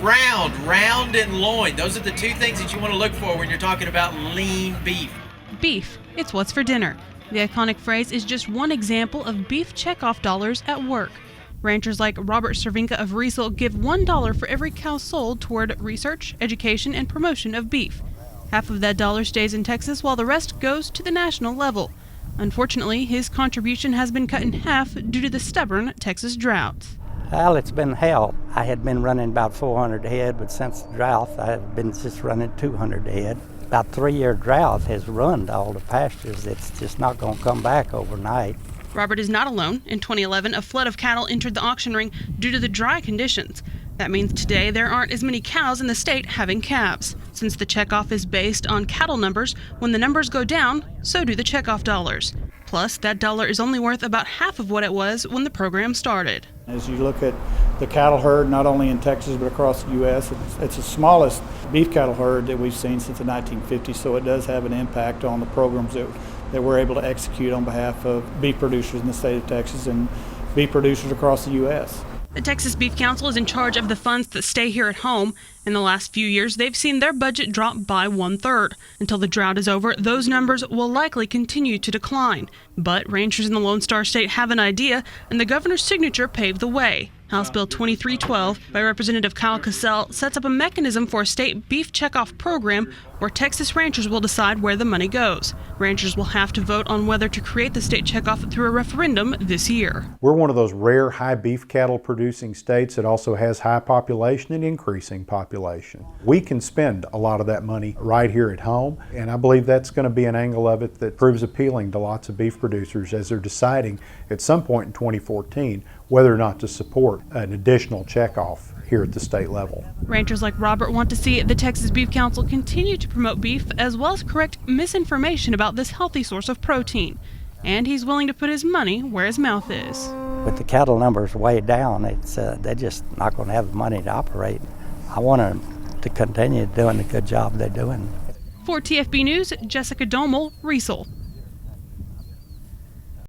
round, and loin. Those are the two things that you want to look for when you're talking about lean beef. Beef, it's what's for dinner. The iconic phrase is just one example of beef checkoff dollars at work. Ranchers like Robert Cervenka of Riesel give $1 for every cow sold toward research, education, and promotion of beef. Half of that dollar stays in Texas while the rest goes to the national level. Unfortunately, his contribution has been cut in half due to the stubborn Texas drought. Well, it's been hell. I had been running about 400 head, but since the drought, I've been just running 200 head. About 3-year drought has ruined all the pastures. It's just not going to come back overnight. Robert is not alone. In 2011, a flood of cattle entered the auction ring due to the dry conditions. That means today there aren't as many cows in the state having calves. Since the checkoff is based on cattle numbers, when the numbers go down, so do the checkoff dollars. Plus, that dollar is only worth about half of what it was when the program started. As you look at the cattle herd, not only in Texas but across the U.S., it's the smallest beef cattle herd that we've seen since the 1950s, so it does have an impact on the programs that we're able to execute on behalf of beef producers in the state of Texas and beef producers across the U.S. The Texas Beef Council is in charge of the funds that stay here at home. In the last few years, they've seen their budget drop by 1/3. Until the drought is over, those numbers will likely continue to decline. But ranchers in the Lone Star State have an idea, and the governor's signature paved the way. House Bill 2312 by Representative Kyle Cassell sets up a mechanism for a state beef checkoff program where Texas ranchers will decide where the money goes. Ranchers will have to vote on whether to create the state checkoff through a referendum this year. We're one of those rare high beef cattle producing states that also has high population and increasing population. We can spend a lot of that money right here at home, and I believe that's going to be an angle of it that proves appealing to lots of beef producers as they're deciding at some point in 2014 whether or not to support an additional checkoff here at the state level. Ranchers like Robert want to see the Texas Beef Council continue to promote beef as well as correct misinformation about this healthy source of protein. And he's willing to put his money where his mouth is. With the cattle numbers way down, they're just not going to have the money to operate. I want them to continue doing the good job they're doing. For TFB News, Jessica Domel, Riesel.